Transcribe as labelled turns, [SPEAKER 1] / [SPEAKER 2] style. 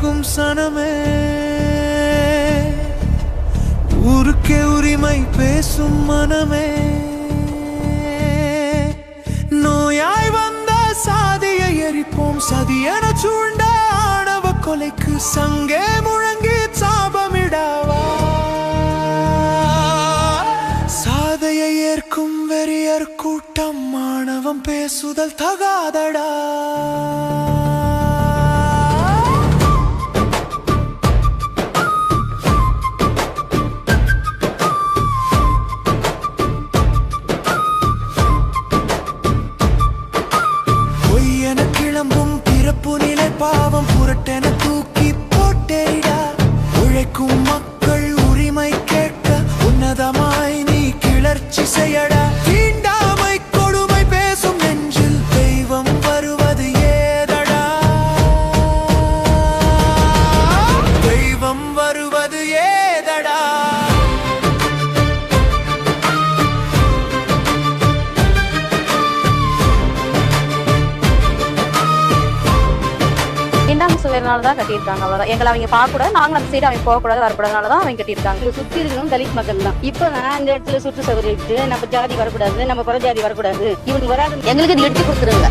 [SPEAKER 1] ஏங்கும் சனமே, ஊருக்கே உரிமை பேசும் மனமே, நோயாய் வந்த சாதியை எரிப்போம், சதியென சூழ்ந்த ஆணவ கொலைக்கு சங்கே முழங்கி சாபமிடாவா. சாதையை ஏற்கும் வெறியர் கூட்டம் மாணவம் பேசுதல் தகாதடா. பொய்யென கிளம்பும் பிறப்பு நிலை பாவம் புரட்டென தூக்கி போட்டேடா. உழைக்கும் மக்கள் உரிமை கேட்க உன்னதமாய் நீ கிளர்ச்சி செய்யடா. தீண்டாமை கொடுமை பேசும் நெஞ்சில் தெய்வம் வருவது ஏதடா, தெய்வம் வருவது ஏதடா.
[SPEAKER 2] தான் கட்டியிருக்காங்க. அவ்வளவுதான். எங்களை அவங்க பார்க்க கூடாது, நாங்களும் அந்த சைடு அவங்க போகக்கூடாது, வரக்கூடாதுனாலதான் அவங்க கட்டியிருக்காங்க.
[SPEAKER 3] சுத்தி இருக்கணும் தலித் மக்கள் தான். இப்ப நான் இந்த இடத்துல சுற்று சௌகரிட்டு நம்ம ஜாதி வரக்கூடாது, நம்ம புற ஜாதி வரக்கூடாது, இவங்க வராது, எங்களுக்கு இது எடுத்து கொடுத்துருங்க.